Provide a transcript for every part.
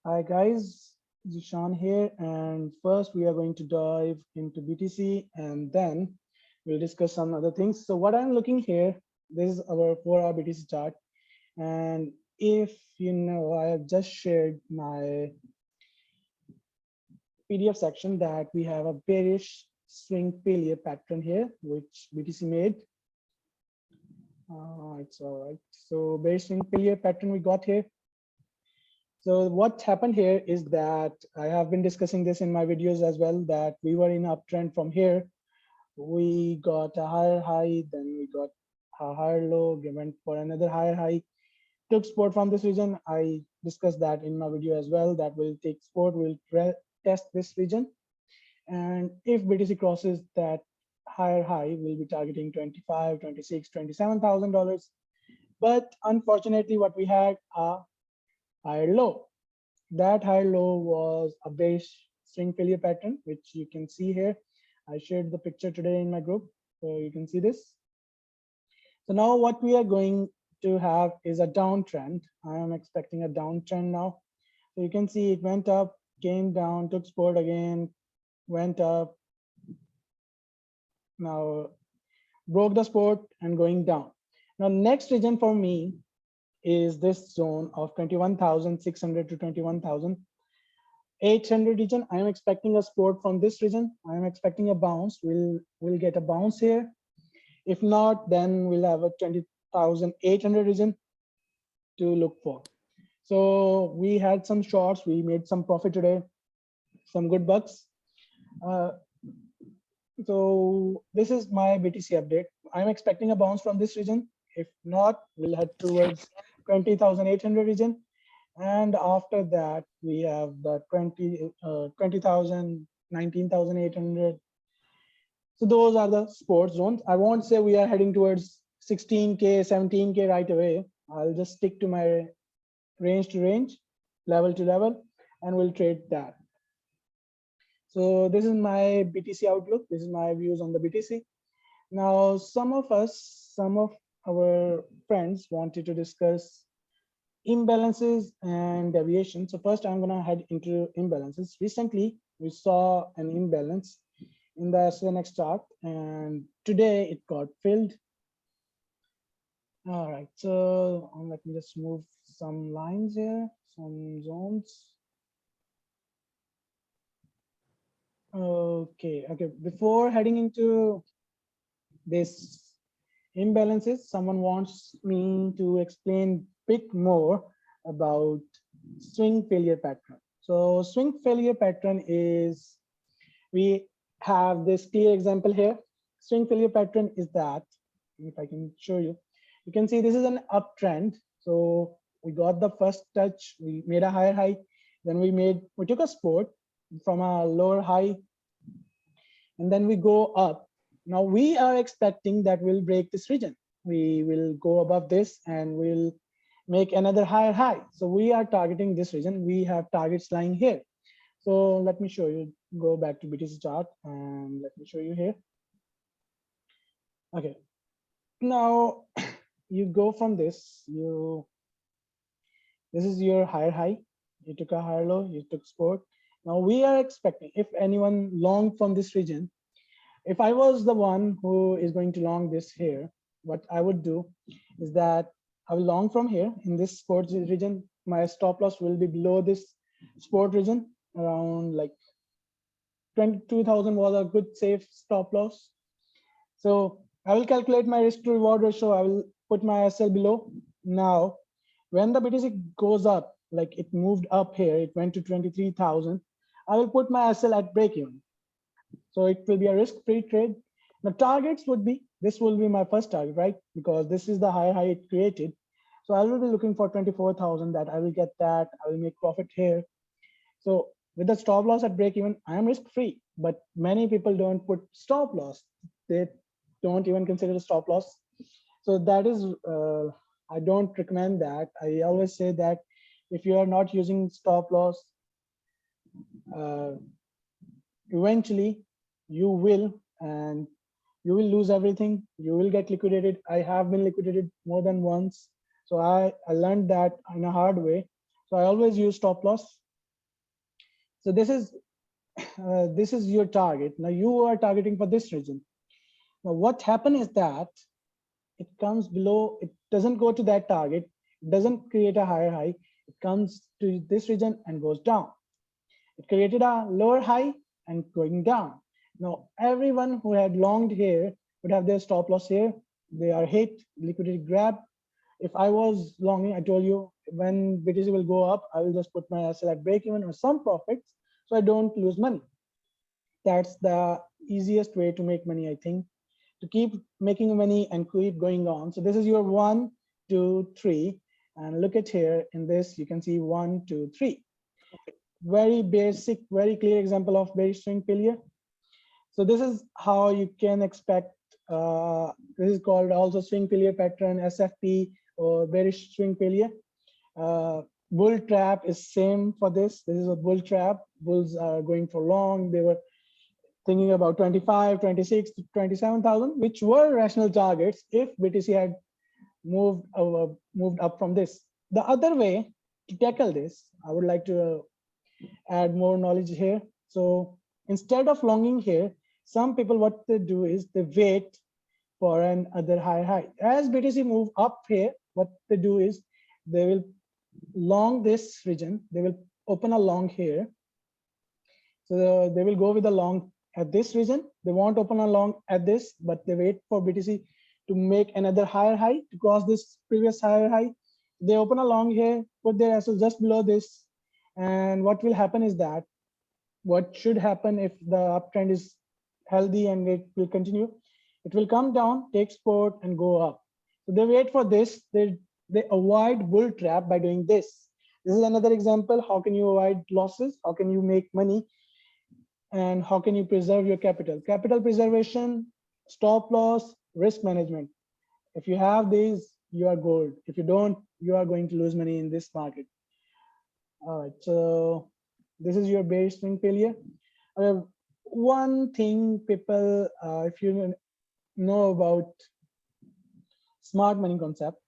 Hi guys, Zishan here, and first we are going to dive into BTC and then we'll discuss some other things. So what I'm looking here, this is our 4-hour BTC chart, and if you know, I have just shared my PDF section that we have a bearish swing failure pattern here, which BTC made. It's all right. So bearish swing failure pattern we got here. So what happened here is that I have been discussing this in my videos as well, that we were in uptrend from here. We got a higher high, then we got a higher low, we went for another higher high, took support from this region. I discussed that in my video as well, that will take support, will test this region. And if BTC crosses that higher high, we'll be targeting 25, 26, $27,000. But unfortunately, what we had a higher low. That high low was a bearish swing failure pattern, which you can see here. I shared the picture today in my group, so you can see this. So now what we are going to have is a downtrend. I am expecting a downtrend now. So you can see it went up, came down, took support again, went up, now broke the support and going down. Now next region for me is this zone of 21,600 to 21,800 region. I am expecting a support from this region. I am expecting a bounce. We'll get a bounce here. If not, then we'll have a 20,800 region to look for. So we had some shorts. We made some profit today, some good bucks. So this is my BTC update. I'm expecting a bounce from this region. If not, we'll head towards 20,800 region. And after that, we have the 20,000, 19,800. So those are the support zones. I won't say we are heading towards 16K, 17K right away. I'll just stick to my range to range, level to level, and we'll trade that. So this is my BTC outlook. This is my views on the BTC. Now, some of our friends wanted to discuss imbalances and deviation. So first I'm gonna head into imbalances. Recently, we saw an imbalance in the SNX chart, and today it got filled. All right, so let me just move some lines here, some zones. Okay, before heading into this imbalances, someone wants me to explain bit more about swing failure pattern. So swing failure pattern is, we have this clear example here. Swing failure pattern is that, if I can show you, you can see this is an uptrend. So we got the first touch, we made a higher high, then we took a support from a lower high, and then we go up. Now we are expecting that we'll break this region. We will go above this and we'll make another higher high. So we are targeting this region. We have targets lying here. So let me show you, go back to BTC chart and let me show you here. Okay, now you go from this, this is your higher high. You took a higher low, you took support. Now we are expecting, if anyone long from this region, if I was the one who is going to long this here, what I would do is that I will long from here in this support region. My stop loss will be below this support region, around like 22,000 was a good safe stop loss. So I will calculate my risk to reward ratio. I will put my SL below. Now, when the BTC goes up, like it moved up here, it went to 23,000. I will put my SL at break even. So it will be a risk-free trade. The targets would be, this will be my first target, right? Because this is the higher high it created. So I will be looking for 24,000, that I will get that. I will make profit here. So with the stop loss at break even, I am risk-free, but many people don't put stop loss. They don't even consider the stop loss. So that is, I don't recommend that. I always say that if you are not using stop loss, eventually you will, and you will lose everything. You will get liquidated. I have been liquidated more than once. So I learned that in a hard way. So I always use stop loss. So this is your target. Now you are targeting for this region. Now what happened is that it comes below, it doesn't go to that target, it doesn't create a higher high, it comes to this region and goes down. It created a lower high and going down. Now everyone who had longed here would have their stop loss here. They are hit, liquidity grab. If I was longing, I told you when BTC will go up, I will just put my SL at break even or some profits so I don't lose money. That's the easiest way to make money, I think, to keep making money and keep going on. So this is your 1, 2, 3, and look at here in this, you can see 1, 2, 3. Very basic, very clear example of bearish swing failure. So this is how you can expect, this is called also swing failure pattern, SFP, or bearish swing failure. Bull trap is same for this. This is a bull trap. Bulls are going for long. They were thinking about 25, 26, 27,000, which were rational targets if BTC had moved up from this. The other way to tackle this, I would like to add more knowledge here. So instead of longing here, some people, what they do is they wait for another higher high. As BTC move up here, what they do is they will long this region. They will open a long here. So they will go with a long at this region. They won't open a long at this, but they wait for BTC to make another higher high to cross this previous higher high. They open a long here, put their SL just below this. And what will happen is that what should happen if the uptrend is healthy and it will continue, it will come down, take support and go up. So they wait for this. They avoid bull trap by doing this. This is another example. How can you avoid losses? How can you make money? And how can you preserve your capital? Capital preservation, stop loss, risk management. If you have these, you are gold. If you don't, you are going to lose money in this market. All right, so this is your bearish swing failure. One thing people, if you know about smart money concept,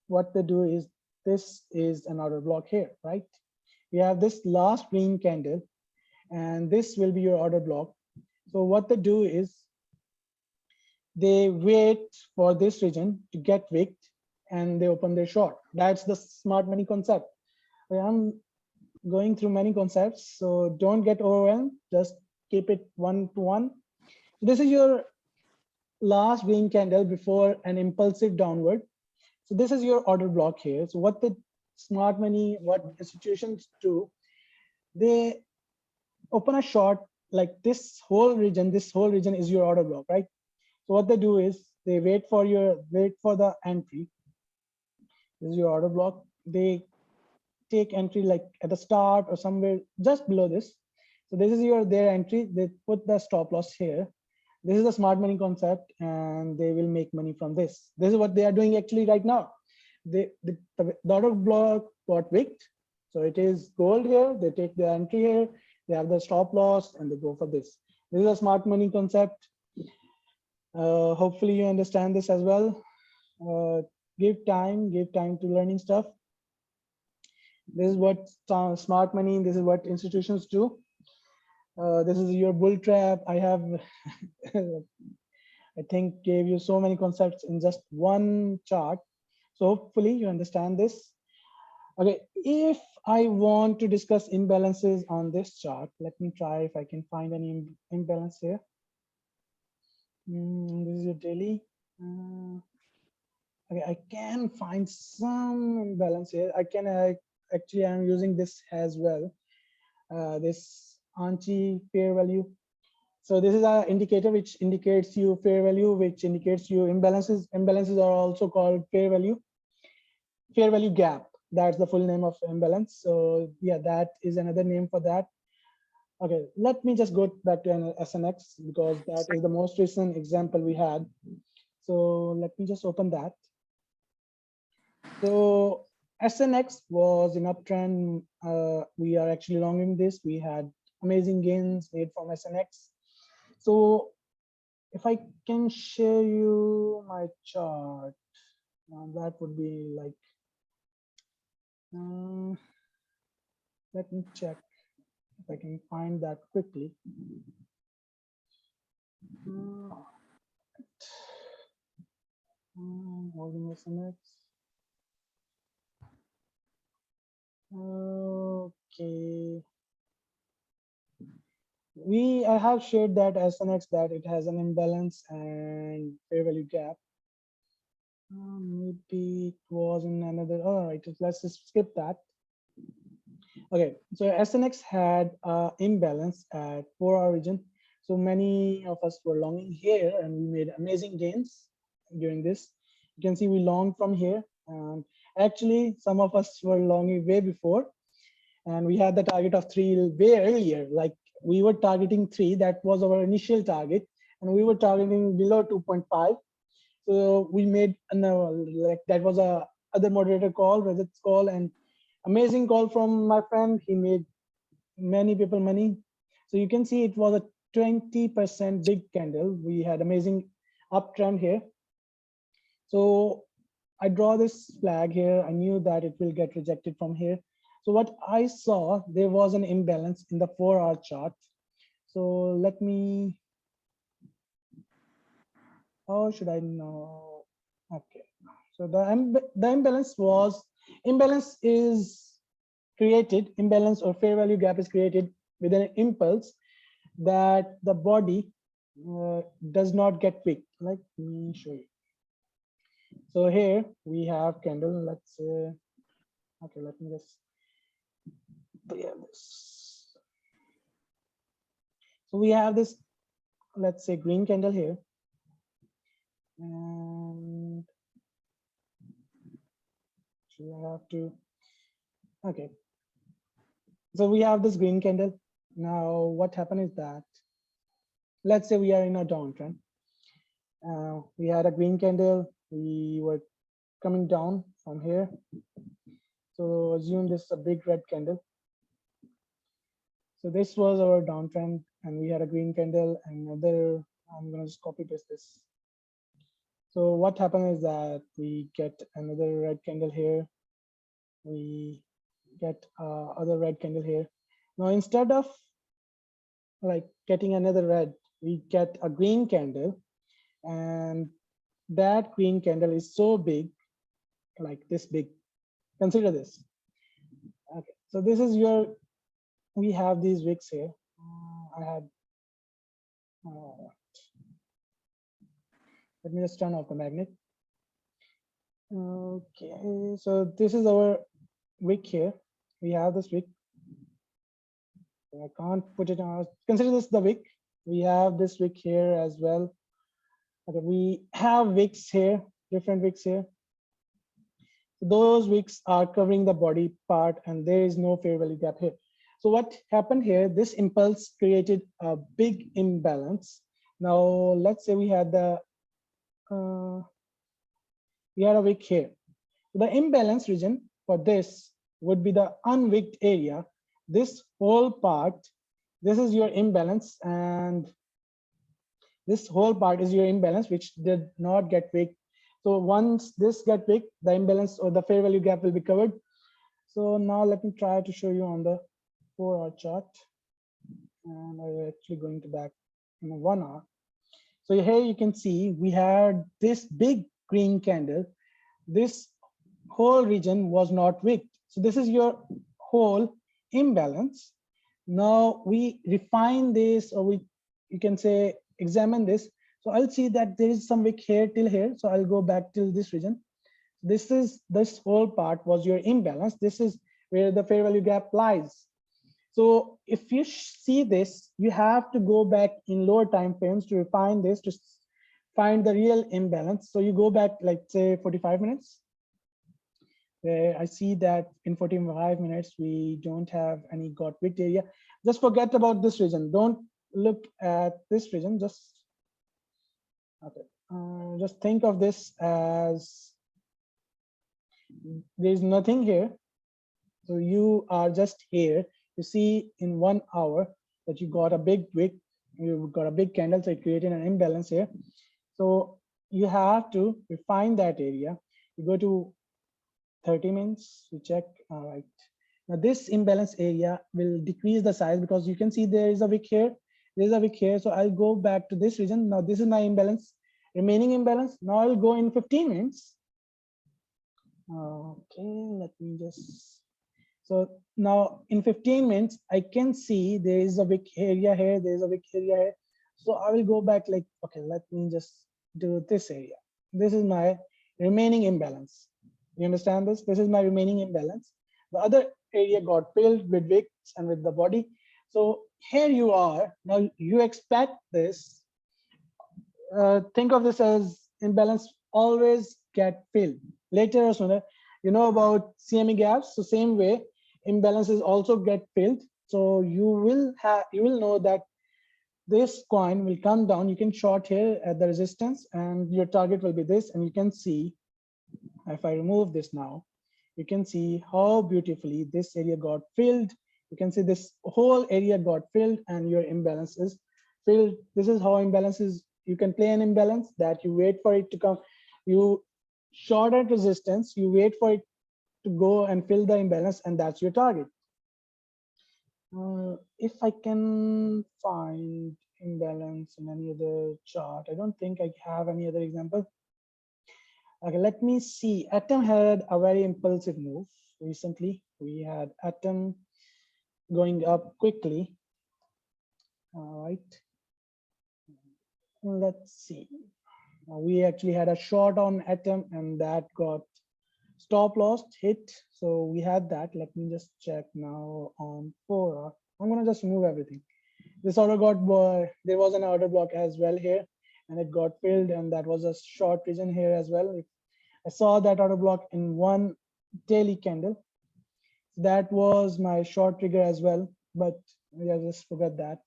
what they do is, this is an order block here, right? We have this last green candle, and this will be your order block. So what they do is they wait for this region to get wicked and they open their short. That's the smart money concept. I'm going through many concepts, so don't get overwhelmed. Just keep it one to one. This is your last green candle before an impulsive downward. So this is your order block here. So what the smart money, what institutions do, they open a short like this whole region. This whole region is your order block, right? So what they do is they wait for the entry. This is your order block. They take entry like at the start or somewhere just below this. So this is their entry. They put the stop loss here. This is the smart money concept, and they will make money from this. This is what they are doing actually right now. The order block got wicked, so it is gold here. They take the entry here. They have the stop loss, and they go for this. This is a smart money concept. Hopefully you understand this as well. Give time to learning stuff. This is what smart money, this is what institutions do. This is your bull trap. I have, I think, gave you so many concepts in just one chart. So hopefully you understand this. Okay, if I want to discuss imbalances on this chart, let me try if I can find any imbalance here. This is your daily. Okay, I can find some imbalance here. I can actually, I'm using this as well. This anti fair value. So this is an indicator which indicates you fair value, which indicates you imbalances. Imbalances are also called fair value gap. That's the full name of imbalance. So yeah, that is another name for that. Okay, let me just go back to an SNX because that is the most recent example we had. So let me just open that. So SNX was in uptrend. We are actually longing this. We had amazing gains made from SNX. So if I can share you my chart, that would be like, let me check. If I can find that quickly. Holding SNX. Okay. I have shared that SNX that it has an imbalance and fair value gap. Maybe it was in another. All right, let's just skip that. Okay, so SNX had imbalance at 4-hour region. So many of us were longing here and we made amazing gains during this. You can see we longed from here. And actually, some of us were longing way before. And we had the target of 3 way earlier. Like we were targeting 3, that was our initial target. And we were targeting below 2.5. So we made like that was a other moderator call, Rajat's call, and amazing call from my friend. He made many people money. So you can see it was a 20% big candle. We had amazing uptrend here. So I draw this flag here. I knew that it will get rejected from here. So what I saw, there was an imbalance in the 4-hour chart. So let me, how should I know? Okay. So the imbalance is created, imbalance or fair value gap is created with an impulse that the body does not get weak. Let me show you. So here we have candle, let's say, okay, let me just clear this. So we have this, let's say, green candle here. And I have to, okay. So we have this green candle. Now what happened is that, let's say we are in a downtrend. We had a green candle, we were coming down from here. So assume this is a big red candle. So this was our downtrend and we had a green candle and another, I'm gonna just copy paste this. So what happened is that we get another red candle here. We get other red candle here. Now, instead of like getting another red, we get a green candle, and that green candle is so big, like this big. Consider this. Okay, so this is your, we have these wicks here. I had, let me just turn off the magnet. Okay, so this is our wick here. We have this wick. I can't put it on. Consider this the wick. We have this wick here as well. Okay, we have wicks here, different wicks here. Those wicks are covering the body part and there is no fair value gap here. So what happened here, this impulse created a big imbalance. Now, let's say we had the, we had a wick here. The imbalance region for this would be the unwicked area. This whole part, this is your imbalance, and this whole part is your imbalance, which did not get wicked. So once this get wicked, the imbalance or the fair value gap will be covered. So now let me try to show you on the 4-hour chart. And I'm actually going to back in 1 hour. So here you can see we had this big green candle. This whole region was not wicked. So this is your whole imbalance. Now we refine this, or you can say examine this. So I'll see that there is some wick here till here. So I'll go back till this region. This whole part was your imbalance. This is where the fair value gap lies. So if you see this, you have to go back in lower time frames to refine this, to find the real imbalance. So you go back, like say 45 minutes. I see that in 45 minutes, we don't have any got wicked area. Just forget about this region. Don't look at this region. Just, okay. Just think of this as there's nothing here. So you are just here. You see in 1 hour that you got a big wick, you got a big candle, so it created an imbalance here. So you have to refine that area. You go to 30 minutes, you check, all right, Now this imbalance area will decrease the size because you can see there is a wick here, there's a wick here. So I'll go back to this region. Now this is my imbalance, remaining imbalance. Now I'll go in 15 minutes. Okay, let me just, so now in 15 minutes, I can see there is a wick area here, there is a wick area here. So I will go back like, okay, let me just do this area. This is my remaining imbalance. You understand this? This is my remaining imbalance. The other area got filled with wicks and with the body. So here you are. Now you expect this. Think of this as imbalance always get filled later or sooner. You know about CME gaps. So same way, imbalances also get filled. So you will know that this coin will come down. You can short here at the resistance and your target will be this. And you can see, if I remove this now, you can see how beautifully this area got filled. You can see this whole area got filled and your imbalance is filled. This is how imbalances, you can play an imbalance that you wait for it to come. You short at resistance, you wait for it to go and fill the imbalance, and that's your target. If I can find imbalance in any other chart, I don't think I have any other example. Okay, let me see. Atom had a very impulsive move recently. We had Atom going up quickly. All right. Let's see. We actually had a short on Atom and that got stop loss hit. So we had that. Let me just check now on 4 hour. I'm gonna just remove everything. This order got, there was an order block as well here and it got filled, and that was a short region here as well. I saw that order block in one daily candle. That was my short trigger as well, but I just forgot that.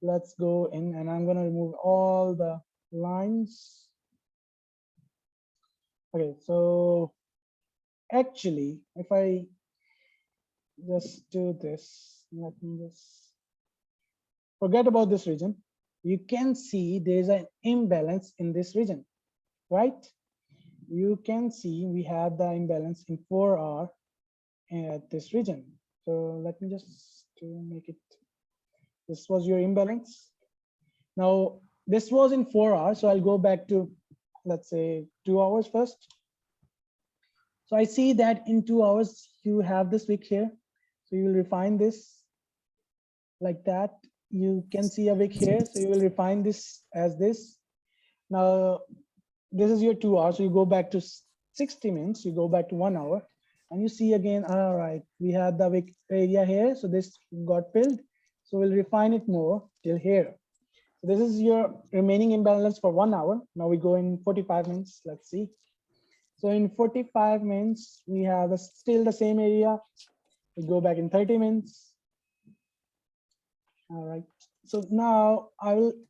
Let's go in and I'm gonna remove all the lines. Okay, so actually, if I just do this, let me just forget about this region. You can see there's an imbalance in this region, right? You can see we have the imbalance in 4 hour at this region. So let me just make it, this was your imbalance. Now this was in 4 hours, so I'll go back to, let's say, 2 hours first. So I see that in 2 hours you have this wick here, so you will refine this like that. You can see a wick here, so you will refine this as this. Now this is your 2 hours, so you go back to 60 minutes, you go back to 1 hour, and you see again, all right, we had the wick area here, so this got filled, so we'll refine it more till here. So this is your remaining imbalance for 1 hour. Now we go in 45 minutes. Let's see. So in 45 minutes, we have still the same area. We go back in 30 minutes. All right. So now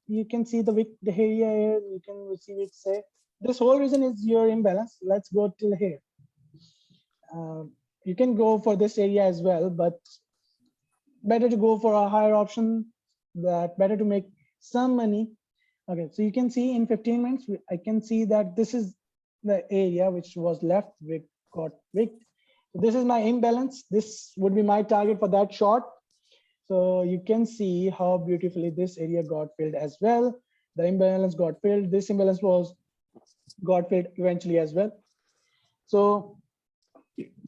you can see the wick, the area here. You can see it say this whole region is your imbalance. Let's go till here. You can go for this area as well, but better to go for a higher option. That better to make some money. Okay, so you can see in 15 minutes, I can see that this is the area which was left, wick got wicked. So this is my imbalance. This would be my target for that short. So you can see how beautifully this area got filled as well. The imbalance got filled. This imbalance got filled eventually as well. So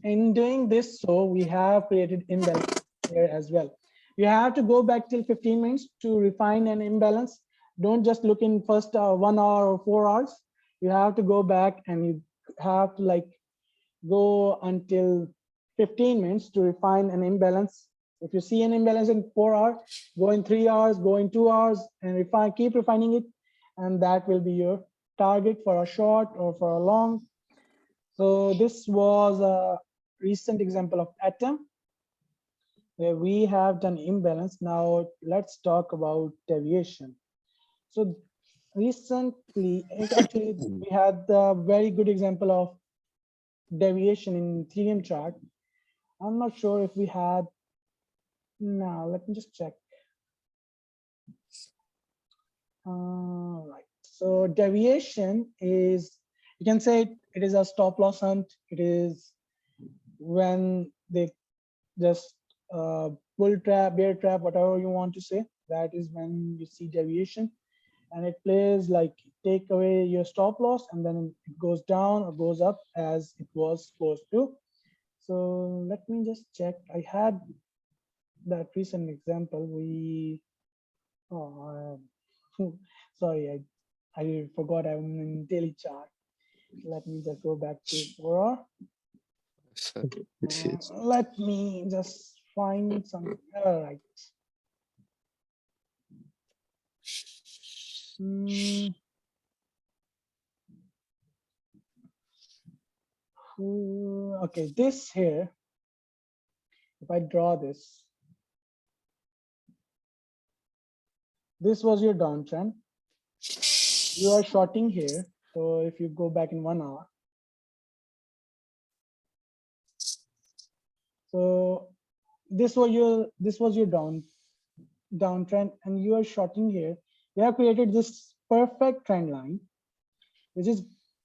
in doing this, so we have created imbalance here as well. You have to go back till 15 minutes to refine an imbalance. Don't just look in first 1 hour or 4 hours. You have to go back and you have to like go until 15 minutes to refine an imbalance. If you see an imbalance in 4 hours, go in 3 hours, go in 2 hours, and keep refining it, and that will be your target for a short or for a long. So this was a recent example of Atom where we have done imbalance. Now let's talk about deviation. So recently, actually, we had a very good example of deviation in Ethereum chart. I'm not sure if we had. Now let me just check. Right. So deviation is, you can say it is a stop loss hunt. It is when the just bull trap, bear trap, whatever you want to say. That is when you see deviation, and it plays like take away your stop loss, and then it goes down or goes up as it was supposed to. So let me just check. I had that recent example. Oh, sorry, I forgot I'm in daily chart. Let me just go back to 4 let me just find some. All right. Okay, this here, if I draw this was your downtrend. You are shorting here. So if you go back in 1 hour, so this was your downtrend, and you are shorting here. You have created this perfect trend line, which is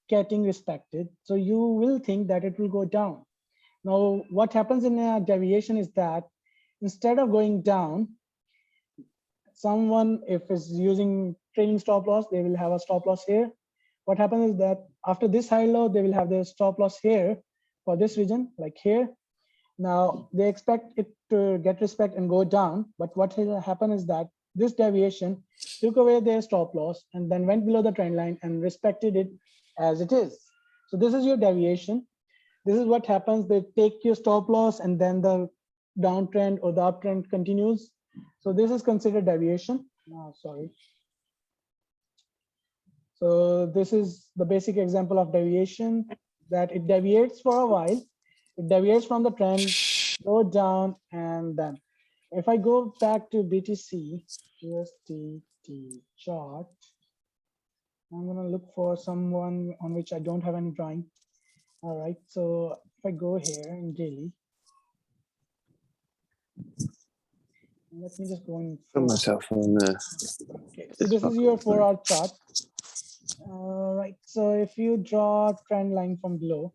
getting respected. So you will think that it will go down. Now, what happens in a deviation is that instead of going down, someone, if is using trailing stop loss, they will have a stop loss here. What happens is that after this high low, they will have their stop loss here for this region, like here. Now they expect it to get respect and go down, but what will happen is that this deviation took away their stop loss and then went below the trend line and respected it as it is. So this is your deviation. This is what happens. They take your stop loss and then the downtrend or the uptrend continues. So this is considered deviation. Sorry. So this is the basic example of deviation, that it deviates for a while. It deviates from the trend, go down, and then if I go back to BTC USDT chart, I'm going to look for someone on which I don't have any drawing. All right, so if I go here in daily, let me just go in. Put myself on there. Okay, so this is your 4-hour chart. All right, so if you draw a trend line from below,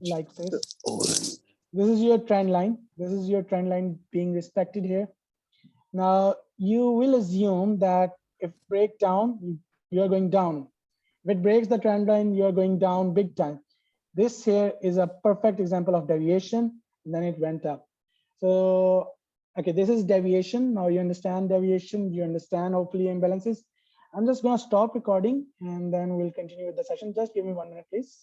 like this, this is your trend line. This is your trend line being respected here. Now you will assume that if break down, you are going down. If it breaks the trend line, you are going down big time. This here is a perfect example of deviation, and then it went up. So, okay, this is deviation. Now you understand deviation, you understand hopefully imbalances. I'm just gonna stop recording and then we'll continue with the session. Just give me 1 minute, please.